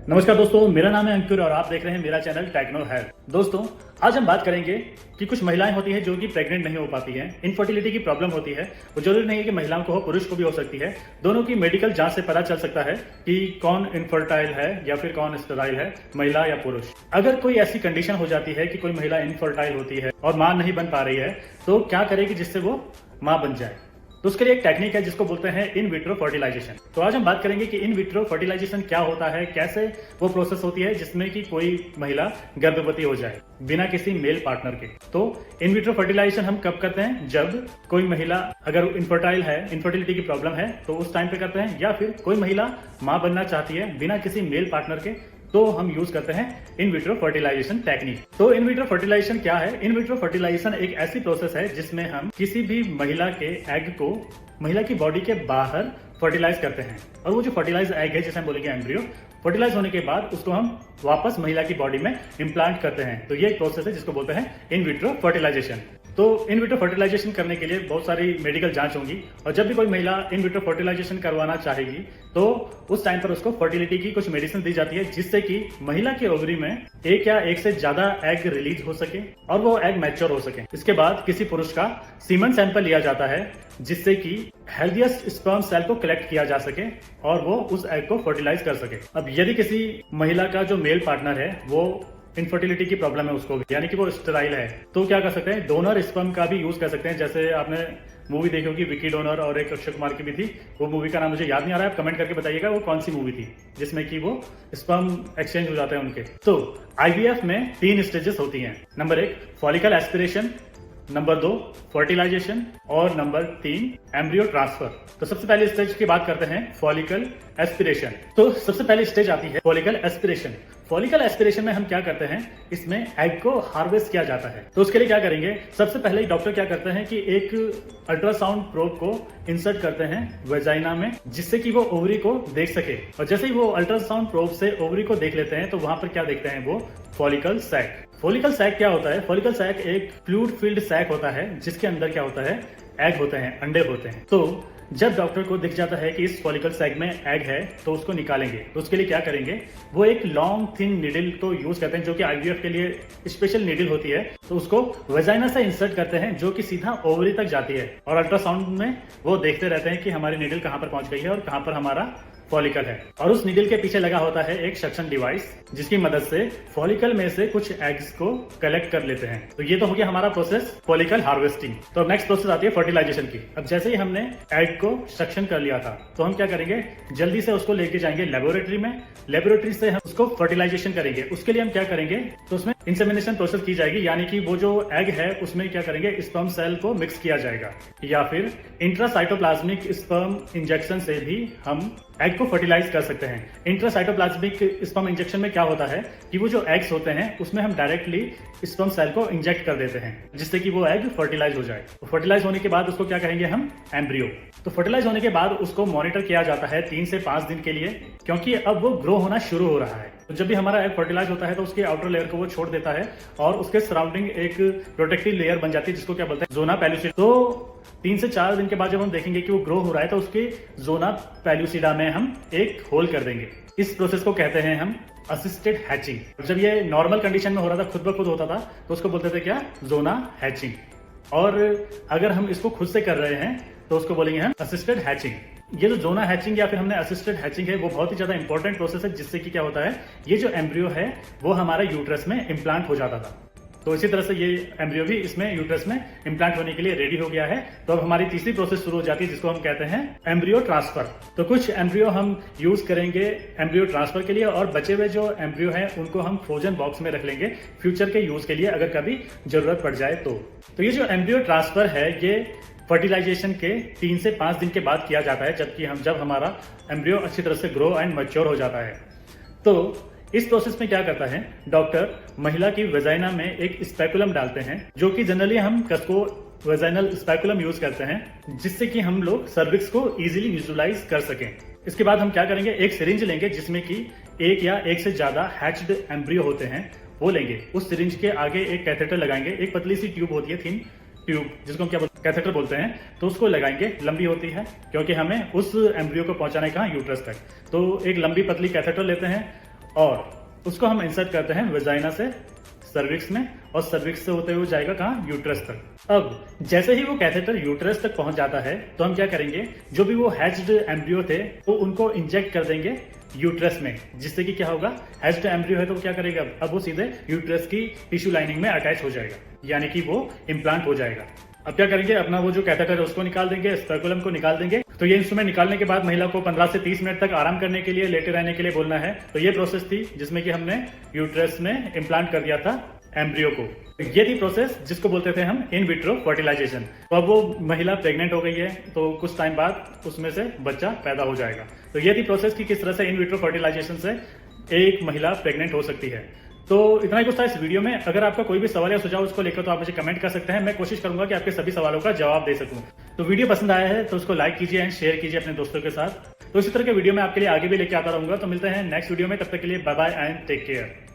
नमस्कार दोस्तों, मेरा नाम है अंकुर और आप देख रहे हैं मेरा चैनल टेक्नो हेल्थ। दोस्तों, आज हम बात करेंगे कि कुछ महिलाएं होती हैं जो कि प्रेग्नेंट नहीं हो पाती हैं, इनफर्टिलिटी की प्रॉब्लम होती है। वो जरूरी नहीं है कि महिलाओं को हो, पुरुष को भी हो सकती है। दोनों की मेडिकल जांच से पता चल सकता है कि कौन इनफर्टाइल है या फिर कौन स्टेराइल है, महिला या पुरुष। अगर कोई ऐसी कंडीशन हो जाती है कि कोई महिला इनफर्टाइल होती है और मां नहीं बन पा रही है, तो क्या करेगी जिससे वो मां बन जाए? तो उसके लिए एक टेक्निक है जिसको बोलते हैं इन विट्रो फर्टिलाइजेशन। तो आज हम बात करेंगे कि इन विट्रो फर्टिलाइजेशन क्या होता है, कैसे वो प्रोसेस होती है जिसमें कि कोई महिला गर्भवती हो जाए बिना किसी मेल पार्टनर के। तो इन विट्रो फर्टिलाइजेशन हम कब करते हैं? जब कोई महिला अगर इनफर्टाइल है, इनफर्टिलिटी की प्रॉब्लम है, तो उस टाइम पे करते हैं। या फिर कोई महिला मां बनना चाहती है बिना किसी मेल पार्टनर के, तो हम यूज करते हैं इन विट्रो फर्टिलाइजेशन टेक्निक। तो इन विट्रो फर्टिलाइजेशन क्या है? इन विट्रो फर्टिलाइजेशन एक ऐसी प्रोसेस है जिसमें हम किसी भी महिला के एग को महिला की बॉडी के बाहर फर्टिलाइज करते हैं। और वो जो फर्टिलाइज एग है, जिसे हम बोलेंगे एम्ब्रियो, फर्टिलाइज होने के बाद उसको हम वापस महिला की बॉडी में इम्प्लांट करते हैं। तो ये एक प्रोसेस है जिसको बोलते हैं इन विट्रो फर्टिलाइजेशन। तो इन विट्रो फर्टिलाइजेशन करने के लिए बहुत सारी मेडिकल जांच होंगी, और जब भी कोई महिला इन विट्रो फर्टिलाइजेशन करवाना चाहेगी तो उस टाइम पर उसको फर्टिलिटी की कुछ मेडिसिन दी जाती है, जिससे कि महिला के ओवरी में एक या एक से ज्यादा एग रिलीज हो सके और वो एग मैच्योर हो सके। इसके बाद किसी पुरुष का सीमन सैंपल लिया जाता है, जिससे कि हेल्दीएस्ट स्पर्म सेल को कलेक्ट किया जा सके और वो उस एग को फर्टिलाइज कर सके। अब यदि किसी महिला का जो मेल पार्टनर है वो इनफर्टिलिटी की प्रॉब्लम है उसको, यानी कि वो स्टेराइल है, तो क्या कर सकते हैं? डोनर स्पर्म का भी यूज कर सकते हैं। जैसे आपने मूवी देखी होगी विकी डोनर, और एक अक्षय कुमार की भी थी, वो मूवी का नाम मुझे याद नहीं आ रहा है, आप कमेंट करके बताइएगा वो कौन सी मूवी थी जिसमें कि वो स्पर्म एक्सचेंज हो जाते हैं उनके। तो आईवीएफ में 3 स्टेजेस होती हैं। Number 1 follicle aspiration, number 2 fertilization, और नंबर 3 एम्ब्रियो ट्रांसफर। तो सबसे पहले स्टेज की बात करते हैं फॉलिकल एस्पिरेशन। तो सबसे पहले स्टेज आती है फॉलिकल एस्पिरेशन। फॉलिकल एस्पिरेशन में हम क्या करते हैं? इसमें एग को हार्वेस्ट किया जाता है। तो उसके लिए क्या करेंगे? सबसे पहले डॉक्टर क्या करते हैं कि एक अल्ट्रासाउंड प्रोब को इंसर्ट करते हैं वेजाइना में, जिससे कि वो ओवरी को देख सके। और जैसे ही वो अल्ट्रासाउंड प्रोब से ओवरी को देख लेते हैं, तो वहां पर क्या देखते हैं? वो फॉलिकल सैक। फॉलिकल सैक क्या होता है? फॉलिकल सैक एक फ्लूइड फिल्ड सैक होता है, जिसके अंदर क्या होता है? एग होते हैं, अंडे होते हैं। तो जब डॉक्टर को दिख जाता है कि इस फॉलिकल सैक में एग है, तो उसको निकालेंगे। तो उसके लिए क्या करेंगे? वो एक लॉन्ग थिन निडल को यूज करते हैं, जो कि आईवीएफ के लिए स्पेशल निडल होती है। तो उसको वेजाइना से इंसर्ट करते हैं, जो कि सीधा ओवरी तक जाती है। और अल्ट्रासाउंड में वो देखते रहते हैं कि हमारी निडल कहां पर पहुंच गई है और कहां पर हमारा फॉलिकल है। और उस निडल के पीछे लगा होता है एक सक्शन डिवाइस, जिसकी मदद से फॉलिकल में से कुछ एग्स को कलेक्ट कर लेते हैं। तो ये तो हो गया हमारा प्रोसेस फॉलिकल हार्वेस्टिंग। तो नेक्स्ट प्रोसेस आती है फर्टिलाइजेशन की। अब जैसे ही हमने एग को सक्शन कर लिया था, तो हम क्या करेंगे? जल्दी से उसको लेके जाएंगे लेबोरेटरी में। लेबोरेटरी से हम उसको फर्टिलाइजेशन करेंगे। उसके लिए हम क्या करेंगे? तो उसमें इंसेमिनेशन प्रोसेस की जाएगी, यानी कि वो जो एग है उसमें क्या करेंगे? स्पर्म सेल को मिक्स किया जाएगा, या फिर इंट्रासाइटोप्लाज्मिक स्पर्म इंजेक्शन से भी हम एग को फर्टिलाइज कर सकते हैं। इंट्रासाइटोप्लाज्मिक स्पर्म इंजेक्शन में क्या होता है कि वो जो एग्स होते हैं उसमें हम डायरेक्टली स्पर्म सेल को इंजेक्ट कर देते हैं, जिससे कि वो एग फर्टिलाइज हो जाए। तो फर्टिलाइज होने के बाद उसको क्या कहेंगे हम? एम्ब्रियो। तो फर्टिलाइज होने के बाद उसको मॉनिटर किया जाता है 3 से 5 दिन के लिए, क्योंकि अब वो ग्रो होना शुरू हो रहा है। तो जब भी हमारा एग फर्टिलाइज होता है, तो उसके आउटर लेयर को वो छोड़ देता है और उसके सराउंडिंग एक प्रोटेक्टिव लेयर बन जाती है, जिसको क्या बोलते हैं? Zona pellucida. तो 3 से 4 दिन के बाद जब हम देखेंगे कि वो ग्रो हो रहा है, तो उसके जोना पेलुसिडा में हम एक होल कर देंगे। इस प्रोसेस को कहते हैं हम असिस्टेड हैचिंग। जब ये नॉर्मल कंडीशन में हो रहा था, खुद ब खुद होता था, तो उसको बोलते थे क्या? जोना हैचिंग। और अगर हम इसको खुद से कर रहे हैं तो उसको बोलेंगे हम असिस्टेड हैचिंग। ये जो जोना हैचिंग या फिर हमने असिस्टेड हैचिंग है, वो बहुत ही ज्यादा इंपॉर्टेंट प्रोसेस है, जिससे कि क्या होता है? ये जो एम्ब्रियो है वो हमारे यूट्रस में इम्प्लांट हो जाता था। तो इसी तरह से ये एम्ब्रियो भी इसमें यूट्रस में इम्प्लांट होने के लिए रेडी हो गया है। तो अब हमारी तीसरी प्रोसेस शुरू हो जाती है, जिसको हम कहते हैं एम्ब्रियो ट्रांसफर। तो कुछ एम्ब्रियो हम यूज करेंगे एम्ब्रियो ट्रांसफर के लिए, और बचे हुए जो एम्ब्रियो हैं उनको हम फ्रोजन बॉक्स में रख लेंगे फ्यूचर के यूज के लिए, अगर कभी जरूरत पड़ जाए तो ये जो एम्ब्रियो ट्रांसफर है, ये फर्टिलाइजेशन के 3 से 5 दिन के बाद किया जाता है, जब हमारा एम्ब्रियो अच्छी तरह से ग्रो एंड मैच्योर हो जाता है। तो इस प्रोसेस में क्या करता है? डॉक्टर महिला की वेजाइना में एक स्पेकुलम डालते हैं, जो कि जनरली हम कसको वेजाइनल स्पेकुलम यूज करते हैं, जिससे कि हम लोग सर्विक्स को इजीली विजुलाइज कर सकें। इसके बाद हम क्या करेंगे? एक सिरिंज लेंगे, जिसमें कि एक या एक से ज्यादा हैच्ड एम्ब्रियो होते हैं, वो लेंगे। उस सिरिंज के आगे एक कैथेटर लगाएंगे। एक पतली सी ट्यूब होती है, थिन ट्यूब, जिसको हम क्या कैथेटर बोलते हैं। तो उसको लगाएंगे। लंबी होती है, क्योंकि हमें उस एम्ब्रियो को पहुंचाना है कहाँ? यूट्रस तक। तो एक लंबी पतली कैथेटर लेते हैं और उसको हम इंसर्ट करते हैं वेजाइना से सर्विक्स में, और सर्विक्स से होते हुए जाएगा कहाँ, यूट्रस तक। अब जैसे ही वो कैथेटर यूट्रस तक पहुंच जाता है तो हम क्या करेंगे, जो भी वो हैच्ड एम्ब्रियो थे तो उनको इंजेक्ट कर देंगे यूट्रस में, जिससे कि क्या होगा, हैच्ड एम्ब्रियो है तो क्या करेगा, अब वो सीधे यूट्रस की टिश्यू लाइनिंग में अटैच हो जाएगा, यानी कि वो इम्प्लांट हो जाएगा। अब क्या करेंगे, अपना वो जो कैथेटर है उसको निकाल देंगे, स्पेकुलम को निकाल देंगे। तो ये इंस्ट्रूमेंट निकालने के बाद महिला को 15 से 30 मिनट तक आराम करने के लिए, लेटे रहने के लिए बोलना है। तो ये प्रोसेस थी जिसमें कि हमने यूट्रस में इम्प्लांट कर दिया था एम्ब्रियो को। ये थी प्रोसेस जिसको बोलते थे हम इन विट्रो फर्टिलाइजेशन। तो अब वो महिला प्रेग्नेंट हो गई है तो कुछ टाइम बाद उसमें से बच्चा पैदा हो जाएगा। तो ये थी प्रोसेस कि किस तरह से इन विट्रो फर्टिलाइजेशन से एक महिला प्रेग्नेंट हो सकती है। तो इतना ही कुछ था इस वीडियो में। अगर आपका कोई भी सवाल या सुझाव उसको लेकर तो आप मुझे कमेंट कर सकते हैं, मैं कोशिश करूंगा कि आपके सभी सवालों का जवाब दे सकूं। तो वीडियो पसंद आया है तो उसको लाइक कीजिए एंड शेयर कीजिए अपने दोस्तों के साथ। तो इसी तरह के वीडियो मैं आपके लिए आगे भी लेके आता रहूंगा। तो मिलते हैं नेक्स्ट वीडियो में, तब तक के लिए bye bye and take care.